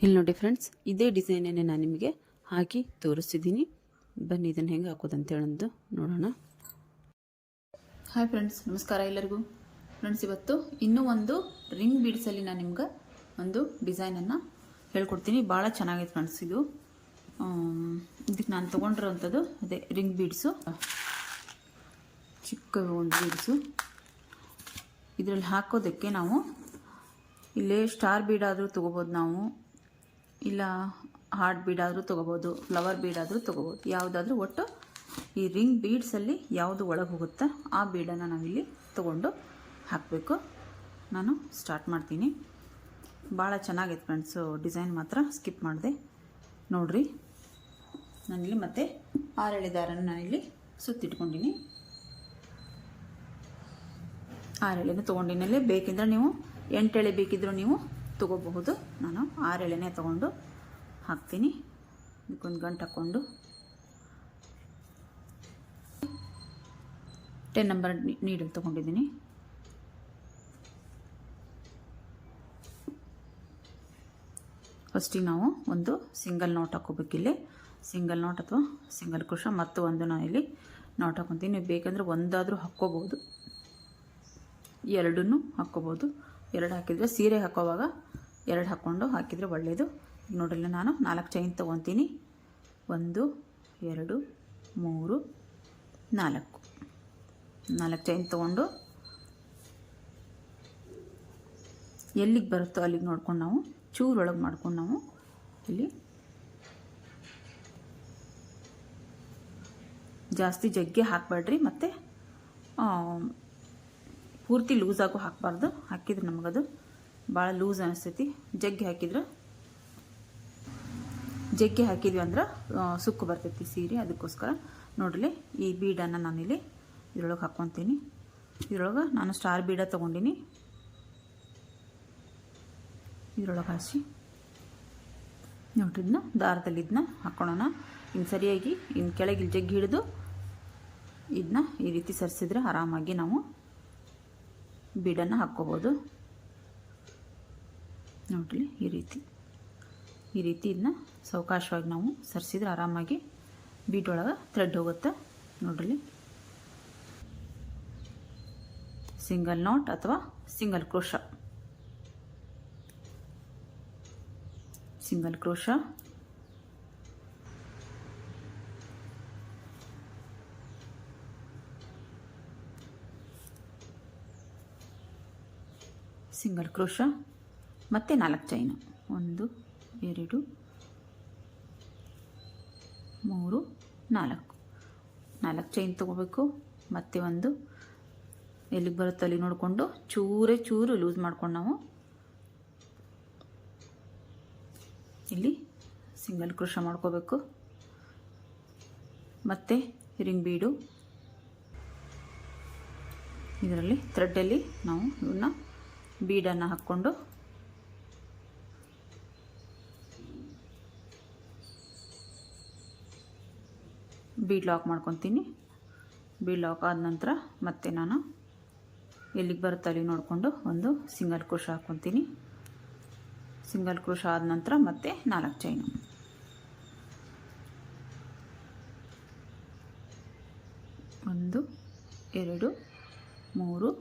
ಇಲ್ಲಿ ನೋಡಿ ಫ್ರೆಂಡ್ಸ್, ಇದೇ ಡಿಸೈನನ್ನೇ ನಾನು ನಿಮಗೆ ಹಾಕಿ ತೋರಿಸ್ತಿದ್ದೀನಿ. ಬನ್ನಿ ಇದನ್ನು ಹೆಂಗೆ ಹಾಕೋದಂತ ಹೇಳಂದು ನೋಡೋಣ. ಹಾಯ್ ಫ್ರೆಂಡ್ಸ್, ನಮಸ್ಕಾರ ಎಲ್ಲರಿಗೂ. ಫ್ರೆಂಡ್ಸ್, ಇವತ್ತು ಇನ್ನೂ ಒಂದು ರಿಂಗ್ ಬೀಡ್ಸಲ್ಲಿ ನಾನು ನಿಮ್ಗೆ ಒಂದು ಡಿಸೈನನ್ನು ಹೇಳ್ಕೊಡ್ತೀನಿ. ಭಾಳ ಚೆನ್ನಾಗಿದೆ ಫ್ರೆಂಡ್ಸ್. ಇದು ಇದಕ್ಕೆ ನಾನು ತೊಗೊಂಡಿರೋವಂಥದ್ದು ಅದೇ ರಿಂಗ್ ಬೀಡ್ಸು, ಚಿಕ್ಕ ಒಂದು ಬೀಡ್ಸು. ಇದರಲ್ಲಿ ಹಾಕೋದಕ್ಕೆ ನಾವು ಇಲ್ಲೇ ಸ್ಟಾರ್ ಬೀಡಾದರೂ ತೊಗೋಬೋದು, ನಾವು ಇಲ್ಲ ಹಾರ್ಟ್ ಬೀಡಾದರೂ ತೊಗೋಬೋದು, ಫ್ಲವರ್ ಬೀಡಾದರೂ ತೊಗೋಬೋದು, ಯಾವುದಾದ್ರೂ. ಒಟ್ಟು ಈ ರಿಂಗ್ ಬೀಡ್ಸಲ್ಲಿ ಯಾವುದು ಒಳಗೆ ಹೋಗುತ್ತಾ ಆ ಬೀಡನ್ನು ನಾವಿಲ್ಲಿ ತೊಗೊಂಡು ಹಾಕಬೇಕು. ನಾನು ಸ್ಟಾರ್ಟ್ ಮಾಡ್ತೀನಿ. ಭಾಳ ಚೆನ್ನಾಗಿದೆ ಫ್ರೆಂಡ್ಸು, ಡಿಸೈನ್ ಮಾತ್ರ ಸ್ಕಿಪ್ ಮಾಡಿದೆ ನೋಡಿರಿ. ನಾನಿಲ್ಲಿ ಮತ್ತೆ 6 ಎಳೆ ದಾರನ ನಾನಿಲ್ಲಿ ಸುತ್ತಿಟ್ಕೊಂಡಿನಿ. 6 ಎಳೆನೂ ತೊಗೊಂಡಿನಲ್ಲಿ. ಬೇಕಿದ್ರೆ ನೀವು 8 ಎಳೆ ಬೇಕಿದ್ದರೂ ನೀವು ತೊಗೋಬಹುದು. ನಾನು 6 ಎಳೆನೇ ತೊಗೊಂಡು ಹಾಕ್ತೀನಿ. ಇದಕ್ಕೊಂದು ಗಂಟು ಹಾಕ್ಕೊಂಡು 10 ನಂಬರ್ ನೀಡಲ್ ತೊಗೊಂಡಿದ್ದೀನಿ. ಫಸ್ಟಿಗೆ ನಾವು ಒಂದು ಸಿಂಗಲ್ ನಾಟ್ ಹಾಕೋಬೇಕಿಲ್ಲಿ. ಸಿಂಗಲ್ ನಾಟ್ ಅಥವಾ ಸಿಂಗಲ್ ಕ್ರೋಶ ಮತ್ತು ಒಂದು ನಾನು ಇಲ್ಲಿ ನಾಟ್ ಹಾಕೊತೀನಿ. ನೀವು ಬೇಕಂದರೆ ಒಂದಾದರೂ ಹಾಕ್ಕೋಬೋದು, ಎರಡನ್ನೂ ಹಾಕ್ಕೋಬೋದು. 2 ಹಾಕಿದರೆ ಸೀರೆ ಹಾಕೋವಾಗ 2 ಹಾಕ್ಕೊಂಡು ಹಾಕಿದರೆ ಒಳ್ಳೆಯದು. ಈಗ ನೋಡ್ರಿ, ನಾನು 4 ಚೈನ್ ತೊಗೊತೀನಿ. 1 2 3 4 ಚೈನ್ ತೊಗೊಂಡು ಎಲ್ಲಿಗೆ ಬರುತ್ತೋ ಅಲ್ಲಿಗೆ ನೋಡ್ಕೊಂಡು ನಾವು ಚೂರೊಳಗೆ ಮಾಡ್ಕೊಂಡು ನಾವು ಇಲ್ಲಿ ಜಾಸ್ತಿ ಜಗ್ಗಿ ಹಾಕಬೇಡ್ರಿ, ಮತ್ತು ಪೂರ್ತಿ ಲೂಸಾಗೂ ಹಾಕಬಾರ್ದು. ಹಾಕಿದ್ರೆ ನಮಗದು ಭಾಳ ಲೂಸ್ ಅನಿಸ್ತೈತಿ. ಜಗ್ಗಿ ಹಾಕಿದ್ವಿ ಅಂದ್ರೆ ಸುಕ್ಕು ಬರ್ತೈತಿ ಸೀರೆ. ಅದಕ್ಕೋಸ್ಕರ ನೋಡ್ರಿ, ಈ ಬೀಡನ್ನು ನಾನಿಲ್ಲಿ ಇದ್ರೊಳಗೆ ಹಾಕ್ಕೊತೀನಿ. ಇದ್ರೊಳಗೆ ನಾನು ಸ್ಟಾರ್ ಬೀಡ ತೊಗೊಂಡಿನಿ. ಇದ್ರೊಳಗೆ ಹಾಸಿ ನೋಡ್ರಿ, ಇದನ್ನ ದಾರದಲ್ಲಿ ಇದನ್ನ ಹಾಕ್ಕೊಳ್ಳೋಣ. ಇನ್ನು ಸರಿಯಾಗಿ ಇನ್ನು ಕೆಳಗೆ ಜಗ್ಗಿ ಹಿಡಿದು ಇದನ್ನ ಈ ರೀತಿ ಸರಿಸಿದ್ರೆ ಆರಾಮಾಗಿ ನಾವು ಬೀಡನ್ನು ಹಾಕ್ಕೋಬೋದು. ನೋಡ್ರಿ, ಈ ರೀತಿ ಇದನ್ನ ಸಾವಕಾಶವಾಗಿ ನಾವು ಸರಿಸಿದ್ರೆ ಆರಾಮಾಗಿ ಬೀಡೊಳಗೆ ಥ್ರೆಡ್ ಹೋಗುತ್ತೆ. ನೋಡ್ರಿ, ಸಿಂಗಲ್ ನಾಟ್ ಅಥವಾ single crochet, single crochet, single crochet, ಮತ್ತು 4 ಚೈನು. 1 2 3 4 ಚೈನ್ ತೊಗೋಬೇಕು. ಮತ್ತು ಒಂದು ಎಲ್ಲಿಗೆ ಬರುತ್ತೆ ಅಲ್ಲಿ ನೋಡಿಕೊಂಡು ಚೂರು ಲೂಸ್ ಮಾಡ್ಕೊಂಡು ನಾವು ಇಲ್ಲಿ ಸಿಂಗಲ್ ಕ್ರೋಶ ಮಾಡ್ಕೋಬೇಕು. ಮತ್ತು ರಿಂಗ್ ಬೀಡು ಇದರಲ್ಲಿ ಥ್ರೆಡ್ಡಲ್ಲಿ ನಾವು ಇವನ್ನ ಬೀಡನ್ನು ಹಾಕ್ಕೊಂಡು ಬೀಡ್ ಲಾಕ್ ಮಾಡ್ಕೊತೀನಿ. ಬೀಡ್ ಲಾಕ್ ಆದ ನಂತರ ಮತ್ತೆ ನಾನು ಎಲ್ಲಿಗೆ ಬರುತ್ತೆ ಅಲ್ಲಿ ನೋಡಿಕೊಂಡು ಒಂದು ಸಿಂಗಲ್ ಕ್ರೋಶ ಹಾಕ್ಕೊತೀನಿ. ಸಿಂಗಲ್ ಕ್ರೋಶ ಆದ ನಂತರ ಮತ್ತೆ 4 ಚೈನು. 1 2 3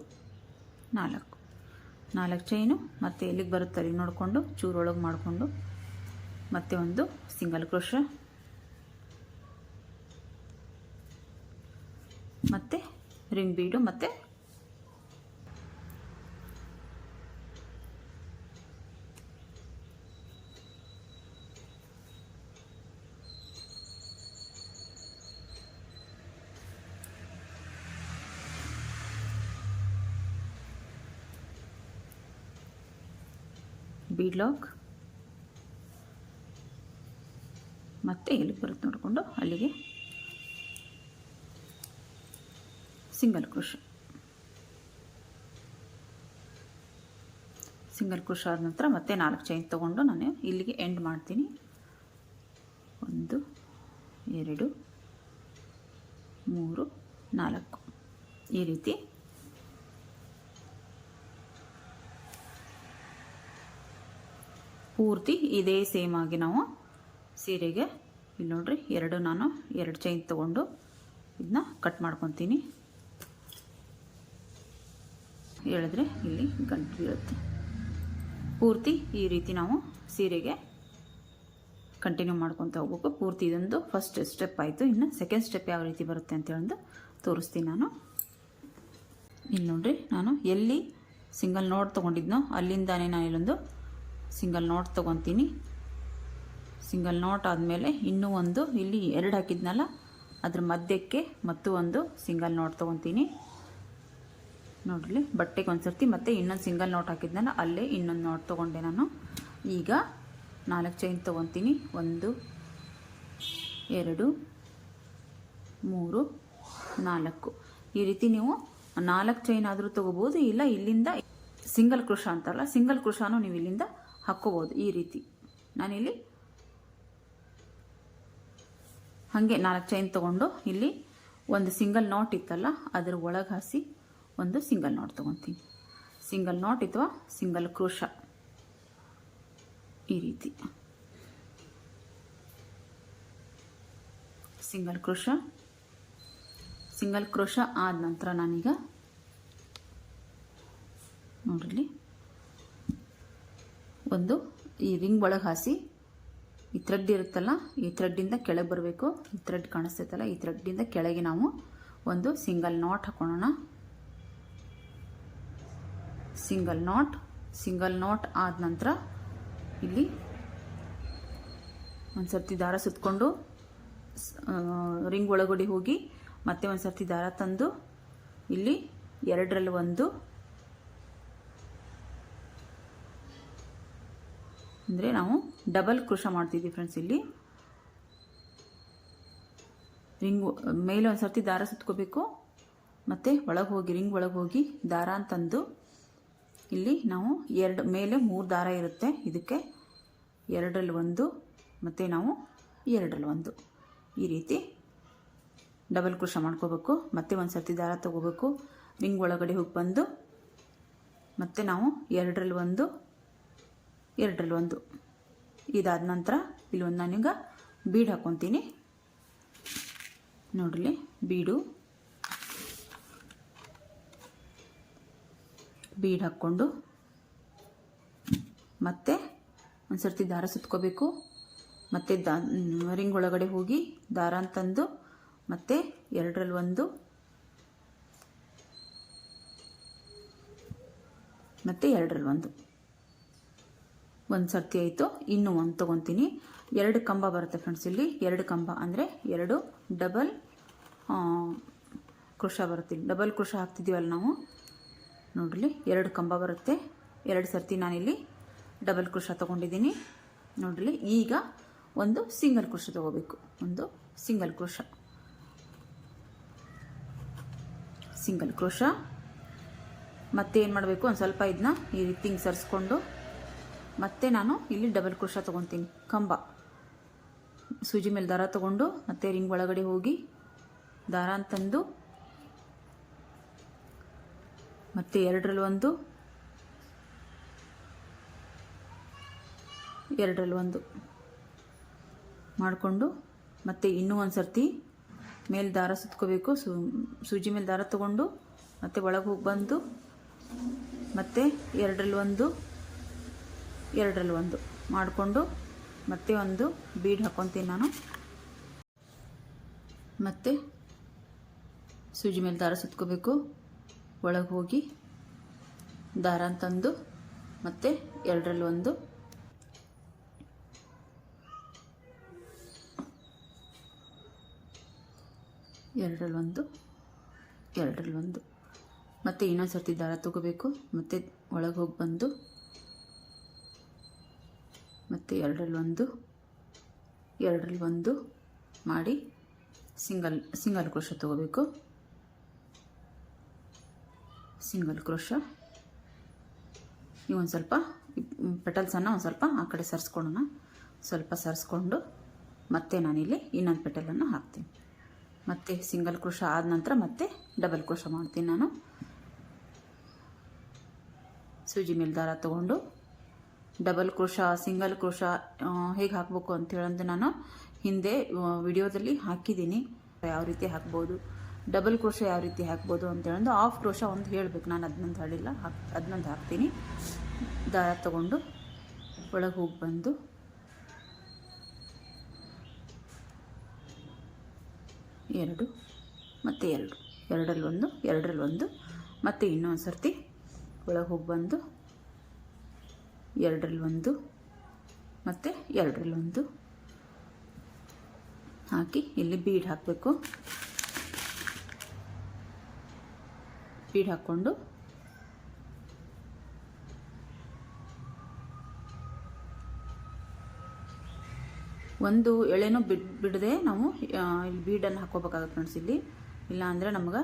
4 ಚೈನು. ಮತ್ತು ಎಲ್ಲಿಗೆ ಬರುತ್ತೆ ಅಲ್ಲಿ ನೋಡಿಕೊಂಡು ಚೂರೊಳಗೆ ಮಾಡಿಕೊಂಡು ಮತ್ತೆ ಒಂದು ಸಿಂಗಲ್ ಕ್ರೋಶ, ಮತ್ತು ರಿಂಗ್ ಬೀಡು, ಮತ್ತು ಬೀಡ್ ಲಾಕ್, ಮತ್ತು ಎಲ್ಲಿಗೆ ಬರುತ್ತೆ ನೋಡಿಕೊಂಡು ಅಲ್ಲಿಗೆ ಸಿಂಗಲ್ ಕ್ರೋಶ. ಸಿಂಗಲ್ ಕ್ರೋಶ ಆದ ನಂತರ ಮತ್ತೆ 4 ಚೈನ್ ತೊಗೊಂಡು ನಾನು ಇಲ್ಲಿಗೆ ಎಂಡ್ ಮಾಡ್ತೀನಿ. 1 2 3 4 ಈ ರೀತಿ ಪೂರ್ತಿ ಇದೇ ಸೇಮ್ ಆಗಿ ನಾವು ಸೀರೆಗೆ ಇಲ್ಲಿ ನೋಡ್ರಿ ನಾನು ಎರಡು ಚೈನ್ ತೊಗೊಂಡು ಇದನ್ನ ಕಟ್ ಮಾಡ್ಕೊತೀನಿ. ಹೇಳಿದ್ರೆ ಇಲ್ಲಿ ಗಂಟು ಬೀಳುತ್ತೆ. ಪೂರ್ತಿ ಈ ರೀತಿ ನಾವು ಸೀರೆಗೆ ಕಂಟಿನ್ಯೂ ಮಾಡ್ಕೊತ ಹೋಗ್ಬೇಕು. ಪೂರ್ತಿ ಇದೊಂದು ಫಸ್ಟ್ ಸ್ಟೆಪ್ ಆಯಿತು. ಇನ್ನು ಸೆಕೆಂಡ್ ಸ್ಟೆಪ್ ಯಾವ ರೀತಿ ಬರುತ್ತೆ ಅಂತ ಹೇಳೋದು ತೋರಿಸ್ತೀನಿ ನಾನು. ಇಲ್ಲಿ ನೋಡ್ರಿ, ನಾನು ಎಲ್ಲಿ ಸಿಂಗಲ್ ನೋಟ್ ತೊಗೊಂಡಿದ್ನೋ ಅಲ್ಲಿಂದಾನೇ ನಾನು ಇಲ್ಲೊಂದು ಸಿಂಗಲ್ ನೋಟ್ ತೊಗೊತೀನಿ. ಸಿಂಗಲ್ ನೋಟ್ ಆದಮೇಲೆ ಇನ್ನೂ ಒಂದು ಇಲ್ಲಿ 2 ಹಾಕಿದ್ನಲ್ಲ ಅದ್ರ ಮಧ್ಯಕ್ಕೆ ಮತ್ತು ಒಂದು ಸಿಂಗಲ್ ನೋಟ್ ತೊಗೊತೀನಿ. ನೋಡ್ರಿ, ಬಟ್ಟೆಗೆ ಒಂದು ಸರ್ತಿ ಮತ್ತೆ ಇನ್ನೊಂದು ಸಿಂಗಲ್ ನೋಟ್ ಹಾಕಿದ್ನಲ್ಲ ಅಲ್ಲೇ ಇನ್ನೊಂದು ನೋಟ್ ತೊಗೊಂಡೆ ನಾನು. ಈಗ 4 ಚೈನ್ ತೊಗೊತೀನಿ. 1 2 3 4. ಈ ರೀತಿ ನೀವು 4 ಚೈನ್ ಆದರೂ ತೊಗೋಬೋದು, ಇಲ್ಲ ಇಲ್ಲಿಂದ ಸಿಂಗಲ್ ಕ್ರೋಶ ಅಂತಾರಲ್ಲ ಸಿಂಗಲ್ ಕ್ರೋಶನೂ ನೀವು ಇಲ್ಲಿಂದ ಹಾಕ್ಕೋಬೋದು. ಈ ರೀತಿ ನಾನಿಲ್ಲಿ ಹಾಗೆ 4 ಚೈನ್ ತೊಗೊಂಡು ಇಲ್ಲಿ ಒಂದು ಸಿಂಗಲ್ ನಾಟ್ ಇತ್ತಲ್ಲ ಅದರ ಒಳಗೆ ಹಾಸಿ ಒಂದು ಸಿಂಗಲ್ ನಾಟ್ ತೊಗೊತೀನಿ. ಸಿಂಗಲ್ ನಾಟ್ ಅಥವಾ ಸಿಂಗಲ್ ಕ್ರೋಶ ಈ ರೀತಿ ಸಿಂಗಲ್ ಕ್ರೋಶ ಆದ ನಂತರ ನಾನೀಗ ನೋಡ್ರಿ ಒಂದು ಈ ರಿಂಗ್ ಒಳಗೆ ಹಾಸಿ ಈ ಥ್ರೆಡ್ ಇರುತ್ತಲ್ಲ ಈ ಥ್ರೆಡ್ಡಿಂದ ಕೆಳಗೆ ಬರಬೇಕು. ಈ ಥ್ರೆಡ್ ಕಾಣಿಸ್ತೈತಲ್ಲ ಈ ಥ್ರೆಡ್ಡಿಂದ ಕೆಳಗೆ ನಾವು ಒಂದು ಸಿಂಗಲ್ ನಾಟ್ ಹಾಕೊಳ್ಳೋಣ. ಸಿಂಗಲ್ ನಾಟ್ ಆದ ನಂತರ ಇಲ್ಲಿ ಒಂದು ಸರ್ತಿ ದಾರ ಸುತ್ತಕೊಂಡು ರಿಂಗ್ ಒಳಗಡೆ ಹೋಗಿ ಮತ್ತೆ ಒಂದು ಸರ್ತಿ ದಾರ ತಂದು ಇಲ್ಲಿ 2ರಲ್ಲಿ 1 ಅಂದರೆ ನಾವು ಡಬಲ್ ಕ್ರೋಶ ಮಾಡ್ತಿದ್ದೀವಿ ಫ್ರೆಂಡ್ಸ್. ಇಲ್ಲಿ ರಿಂಗ್ ಮೇಲೆ ಒಂದು ಸರ್ತಿ ದಾರ ಸುತ್ಕೋಬೇಕು, ಮತ್ತು ಒಳಗೆ ಹೋಗಿ ರಿಂಗ್ ಒಳಗೆ ಹೋಗಿ ದಾರ ಅಂತಂದು ಇಲ್ಲಿ ನಾವು ಮೇಲೆ 3 ದಾರ ಇರುತ್ತೆ. ಇದಕ್ಕೆ 2ರಲ್ಲಿ 1 ಮತ್ತು ನಾವು 2ರಲ್ಲಿ 1 ಈ ರೀತಿ ಡಬಲ್ ಕ್ರೋಶ ಮಾಡ್ಕೋಬೇಕು. ಮತ್ತೆ ಒಂದು ಸರ್ತಿ ದಾರ ತಗೋಬೇಕು, ರಿಂಗ್ ಒಳಗಡೆ ಹೋಗಿ ಬಂದು ಮತ್ತೆ ನಾವು 2ರಲ್ಲಿ 1 2ರಲ್ಲಿ 1 ಇದಾದ ನಂತರ ಇಲ್ಲಿ ಒಂದು ನಾನೀಗ ಬೀಡ್ ಹಾಕ್ಕೊತೀನಿ. ನೋಡ್ರಿ, ಬೀಡ್ ಹಾಕ್ಕೊಂಡು ಮತ್ತೆ ಒಂದು ಸರ್ತಿ ದಾರ ಸುತ್ಕೋಬೇಕು, ಮತ್ತೆ ರಿಂಗ್ ಒಳಗಡೆ ಹೋಗಿ ದಾರ ಅಂತಂದು ಮತ್ತೆ 2ರಲ್ಲಿ 1 ಮತ್ತೆ 2ರಲ್ಲಿ 1 ಒಂದು ಸರ್ತಿ ಆಯಿತು. ಇನ್ನೂ ಒಂದು ತೊಗೊತೀನಿ. 2 ಕಂಬ ಬರುತ್ತೆ ಫ್ರೆಂಡ್ಸ್. ಇಲ್ಲಿ 2 ಕಂಬ ಅಂದರೆ 2 ಡಬಲ್ ಕ್ರೋಶ ಬರುತ್ತೆ. ಡಬಲ್ ಕ್ರೋಶ ಹಾಕ್ತಿದ್ದೀವಲ್ಲ ನಾವು, ನೋಡ್ರಿ 2 ಕಂಬ ಬರುತ್ತೆ. 2 ಸರ್ತಿ ನಾನಿಲ್ಲಿ ಡಬಲ್ ಕ್ರೋಶ ತೊಗೊಂಡಿದ್ದೀನಿ. ನೋಡ್ರಿ, ಈಗ ಒಂದು ಸಿಂಗಲ್ ಕ್ರೋಶ ತೊಗೋಬೇಕು. ಒಂದು ಸಿಂಗಲ್ ಕ್ರೋಶ ಮತ್ತೆ ಏನು ಮಾಡಬೇಕು, ಒಂದು ಸ್ವಲ್ಪ ಇದನ್ನ ಈ ರೀತಿ ಹಿಂಗೆ ಸರಿಸ್ಕೊಂಡು ಮತ್ತೆ ನಾನು ಇಲ್ಲಿ ಡಬಲ್ ಕ್ರೋಶ ತೊಗೊತೀನಿ. ಕಂಬ ಸೂಜಿ ಮೇಲೆ ದಾರ ತೊಗೊಂಡು ಮತ್ತೆ ರಿಂಗ್ ಒಳಗಡೆ ಹೋಗಿ ದಾರ ಅಂತಂದು ಮತ್ತೆ 2ರಲ್ಲಿ 1 ಮಾಡಿಕೊಂಡು ಮತ್ತೆ ಇನ್ನೂ ಒಂದು ಸರ್ತಿ ಮೇಲೆ ದಾರ ಸುತ್ಕೋಬೇಕು. ಸೂಜಿ ಮೇಲೆ ದಾರ ತೊಗೊಂಡು ಮತ್ತೆ ಒಳಗೆ ಹೋಗಿ ಬಂದು ಮತ್ತೆ 2ರಲ್ಲಿ 1 ಮಾಡಿಕೊಂಡು ಮತ್ತೆ ಒಂದು ಬೀಡ್ ಹಾಕ್ಕೊತೀನಿ ನಾನು. ಮತ್ತೆ ಸೂಜಿ ಮೇಲೆ ದಾರ ಸುತ್ಕೋಬೇಕು, ಒಳಗೆ ಹೋಗಿ ದಾರ ಅಂತಂದು ಮತ್ತೆ 2ರಲ್ಲಿ 1 2ರಲ್ಲಿ 1 ಮತ್ತೆ ಇನ್ನೊಂದು ಸರ್ತಿ ದಾರ ತಗೋಬೇಕು, ಮತ್ತೆ ಒಳಗೆ ಹೋಗಿ ಬಂದು ಮತ್ತೆ 2ರಲ್ಲಿ 1 ಮಾಡಿ ಸಿಂಗಲ್ ಕ್ರೋಶ ತಗೋಬೇಕು. ಸಿಂಗಲ್ ಕ್ರೋಶ ಒಂದು ಸ್ವಲ್ಪ ಪೆಟಲ್ಸನ್ನು ಒಂದು ಸ್ವಲ್ಪ ಆ ಕಡೆ ಸರಿಸ್ಕೊಳ್ಳೋಣ. ಸ್ವಲ್ಪ ಸರಿಸ್ಕೊಂಡು ಮತ್ತೆ ನಾನಿಲ್ಲಿ ಇನ್ನೊಂದು ಪೆಟಲನ್ನು ಹಾಕ್ತೀನಿ. ಮತ್ತೆ ಸಿಂಗಲ್ ಕ್ರೋಶ ಆದ ನಂತರ ಮತ್ತೆ ಡಬಲ್ ಕ್ರೋಶ ಮಾಡ್ತೀನಿ ನಾನು. ಸೂಜಿ ಮೇಲೆ ದಾರ ತಗೊಂಡು ಡಬಲ್ ಕ್ರೋಶ, ಸಿಂಗಲ್ ಕ್ರೋಶ ಹೇಗೆ ಹಾಕಬೇಕು ಅಂತ ಹೇಳಂದು ನಾನು ಹಿಂದೆ ವಿಡಿಯೋದಲ್ಲಿ ಹಾಕಿದ್ದೀನಿ. ಯಾವ ರೀತಿ ಹಾಕ್ಬೋದು, ಡಬಲ್ ಕ್ರೋಶ ಯಾವ ರೀತಿ ಹಾಕ್ಬೋದು ಅಂತ ಹೇಳಂದು ಹಾಫ್ ಕ್ರೋಶ ಒಂದು ಹೇಳಬೇಕು. ನಾನು ಅದನ್ನೊಂದು ಹೇಳಿಲ್ಲ, ಅದನ್ನೊಂದು ಹಾಕ್ತೀನಿ. ದಾರ ತಗೊಂಡು ಒಳಗೆ ಹೋಗಿ ಬಂದು ಎರಡು ಮತ್ತು ಎರಡರಲ್ಲಿ ಒಂದು ಮತ್ತು ಇನ್ನೊಂದು ಸರ್ತಿ ಒಳಗೆ ಹೋಗಿ ಬಂದು ಎರಡರಲ್ಲಿ ಒಂದು ಮತ್ತು ಎರಡರಲ್ಲಿ ಒಂದು ಹಾಕಿ ಇಲ್ಲಿ ಬೀಡ್ ಹಾಕಬೇಕು. ಬೀಡ್ ಹಾಕ್ಕೊಂಡು ಒಂದು ಎಳೆನೂ ಬಿಡದೆ ನಾವು ಇಲ್ಲಿ ಬೀಡನ್ನು ಹಾಕೋಬೇಕಾಗುತ್ತೆ ಫ್ರೆಂಡ್ಸ್. ಇಲ್ಲಿ ಇಲ್ಲ ಅಂದರೆ ನಮ್ಗೆ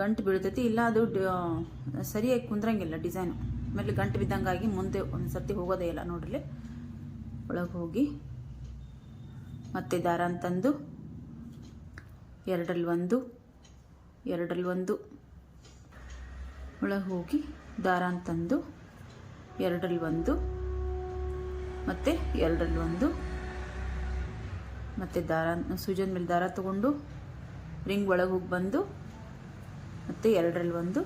ಗಂಟು ಬೀಳ್ತೈತಿ, ಇಲ್ಲ ಅದು ಸರಿಯಾಗಿ ಕುಂದ್ರಂಗಿಲ್ಲ ಡಿಸೈನು. ಆಮೇಲೆ ಗಂಟು ಬಿದ್ದಂಗಾಗಿ ಮುಂದೆ ಒಂದು ಸರ್ತಿ ಹೋಗೋದೇ ಇಲ್ಲ. ನೋಡ್ರಿ ಒಳಗೆ ಹೋಗಿ ಮತ್ತೆ ದಾರ ಅಂತಂದು ಎರಡರಲ್ಲಿ ಒಂದು ಒಳಗೆ ಹೋಗಿ ದಾರ ಅಂತಂದು ಎರಡರಲ್ಲಿ ಒಂದು ಮತ್ತು ಎರಡರಲ್ಲಿ ಒಂದು ಮತ್ತು ದಾರ ಸೂಜನ್ ಮೇಲೆ ದಾರ ತಗೊಂಡು ರಿಂಗ್ ಒಳಗೆ ಹೋಗಿ ಬಂದು ಮತ್ತು ಎರಡರಲ್ಲಿ ಒಂದು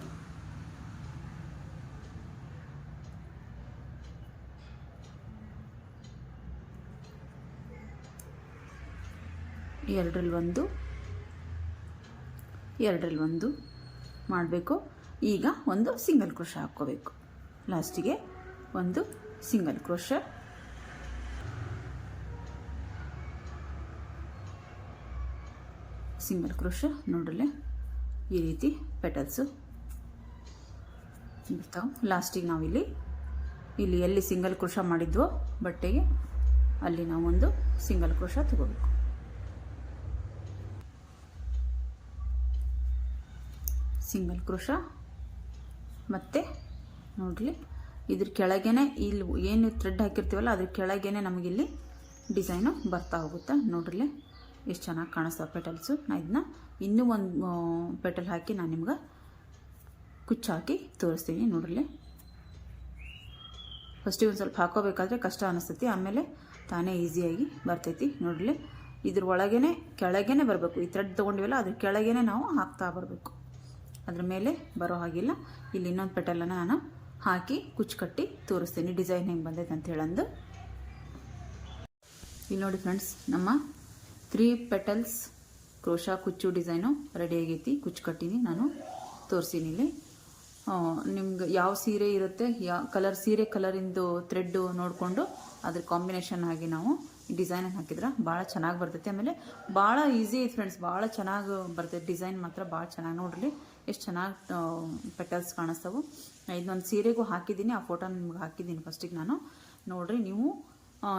ಎರಡರಲ್ಲಿ ಒಂದು ಮಾಡಬೇಕು. ಈಗ ಒಂದು ಸಿಂಗಲ್ ಕ್ರೋಶ ಹಾಕ್ಕೋಬೇಕು. ಲಾಸ್ಟಿಗೆ ಒಂದು ಸಿಂಗಲ್ ಕ್ರೋಶ, ನೋಡ್ರಲ್ಲೇ ಈ ರೀತಿ ಪೆಟಲ್ಸು ಬರ್ತಾವೆ. ಲಾಸ್ಟಿಗೆ ನಾವಿಲ್ಲಿ ಎಲ್ಲಿ ಸಿಂಗಲ್ ಕ್ರೋಶ ಮಾಡಿದ್ವೋ ಬಟ್ಟೆಗೆ ಅಲ್ಲಿ ನಾವೊಂದು ಸಿಂಗಲ್ ಕ್ರೋಶ ತಗೋಬೇಕು. ಸಿಂಗಲ್ ಕ್ರೋಶ ಮತ್ತು ನೋಡ್ರಿ ಇದ್ರ ಕೆಳಗೇನೆ ಇಲ್ಲಿ ಏನು ಥ್ರೆಡ್ ಹಾಕಿರ್ತೀವಲ್ಲ ಅದ್ರ ಕೆಳಗೇನೆ ನಮಗಿಲ್ಲಿ ಡಿಸೈನು ಬರ್ತಾ ಹೋಗುತ್ತೆ. ನೋಡ್ರಿ ಎಷ್ಟು ಚೆನ್ನಾಗಿ ಕಾಣಿಸ್ತವೆ ಪೆಟಲ್ಸು. ನಾನು ಇದನ್ನ ಇನ್ನೂ ಒಂದು ಪೆಟಲ್ ಹಾಕಿ ನಾನು ನಿಮ್ಗೆ ಕುಚ್ಚು ಹಾಕಿ ತೋರಿಸ್ತೀನಿ. ನೋಡ್ರಿ ಫಸ್ಟಿಗೆ ಒಂದು ಸ್ವಲ್ಪ ಹಾಕೋಬೇಕಾದ್ರೆ ಕಷ್ಟ ಅನಿಸ್ತೈತಿ, ಆಮೇಲೆ ತಾನೇ ಈಸಿಯಾಗಿ ಬರ್ತೈತಿ. ನೋಡ್ರಿ ಇದ್ರ ಒಳಗೇನೆ ಕೆಳಗೇನೆ ಬರಬೇಕು. ಈ ಥ್ರೆಡ್ ತೊಗೊಂಡಿವಲ್ಲ ಅದ್ರ ಕೆಳಗೇನೆ ನಾವು ಹಾಕ್ತಾ ಬರಬೇಕು, ಅದ್ರ ಮೇಲೆ ಬರೋ ಹಾಗಿಲ್ಲ. ಇಲ್ಲಿ ಇನ್ನೊಂದು ಪೆಟಲನ್ನು ನಾನು ಹಾಕಿ ಕುಚ್ಚು ಕಟ್ಟಿ ತೋರಿಸ್ತೀನಿ ಡಿಸೈನ್ ಹೆಂಗೆ ಬಂದೈತೆ ಅಂತ ಹೇಳಂದು. ಇಲ್ಲಿ ನೋಡಿ ಫ್ರೆಂಡ್ಸ್, ನಮ್ಮ 3 ಪೆಟಲ್ಸ್ ಕ್ರೋಶಾ ಕುಚ್ಚು ಡಿಸೈನು ರೆಡಿ ಆಗೈತಿ. ಕುಚ್ಚು ಕಟ್ಟಿನಿ ನಾನು ತೋರಿಸ್ತೀನಿ. ಇಲ್ಲಿ ನಿಮ್ಗೆ ಯಾವ ಸೀರೆ ಇರುತ್ತೆ, ಯಾವ ಕಲರ್ ಸೀರೆ ಕಲರಿಂದು ಥ್ರೆಡ್ಡು ನೋಡಿಕೊಂಡು ಅದ್ರ ಕಾಂಬಿನೇಷನ್ ಆಗಿ ನಾವು ಡಿಸೈನನ್ನು ಹಾಕಿದ್ರೆ ಭಾಳ ಚೆನ್ನಾಗಿ ಬರ್ತೈತೆ. ಆಮೇಲೆ ಭಾಳ ಈಸಿ ಐತೆ ಫ್ರೆಂಡ್ಸ್, ಭಾಳ ಚೆನ್ನಾಗಿ ಬರ್ತೈತೆ. ಡಿಸೈನ್ ಮಾತ್ರ ಭಾಳ ಚೆನ್ನಾಗಿ ನೋಡ್ರಿ ಎಷ್ಟು ಚೆನ್ನಾಗಿ ಪೆಟಲ್ಸ್ ಕಾಣಿಸ್ತವೆ. ಇದೊಂದು ಸೀರೆಗೂ ಹಾಕಿದ್ದೀನಿ, ಆ ಫೋಟೋನ ನಿಮ್ಗೆ ಹಾಕಿದ್ದೀನಿ ಫಸ್ಟಿಗೆ ನಾನು. ನೋಡಿರಿ ನೀವು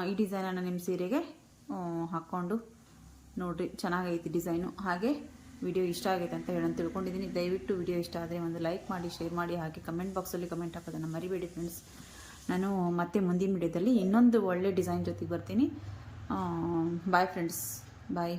ಈ ಡಿಸೈನನ್ನು ನಿಮ್ಮ ಸೀರೆಗೆ ಹಾಕ್ಕೊಂಡು ನೋಡಿರಿ, ಚೆನ್ನಾಗೈತಿ ಡಿಸೈನು. ಹಾಗೆ ವಿಡಿಯೋ ಇಷ್ಟ ಆಗೈತೆ ಅಂತ ಹೇಳೋದು ತಿಳ್ಕೊಂಡಿದ್ದೀನಿ. ದಯವಿಟ್ಟು ವಿಡಿಯೋ ಇಷ್ಟ ಆದರೆ ಒಂದು ಲೈಕ್ ಮಾಡಿ, ಶೇರ್ ಮಾಡಿ, ಹಾಗೆ ಕಮೆಂಟ್ ಬಾಕ್ಸಲ್ಲಿ ಕಮೆಂಟ್ ಹಾಕೋದನ್ನು ಮರಿಬೇಡಿ ಫ್ರೆಂಡ್ಸ್. ನಾನು ಮತ್ತೆ ಮುಂದಿನ ವಿಡಿಯೋದಲ್ಲಿ ಇನ್ನೊಂದು ಒಳ್ಳೆ ಡಿಸೈನ್ ಜೊತೆಗೆ ಬರ್ತೀನಿ. ಬಾಯ್ ಫ್ರೆಂಡ್ಸ್, ಬಾಯ್.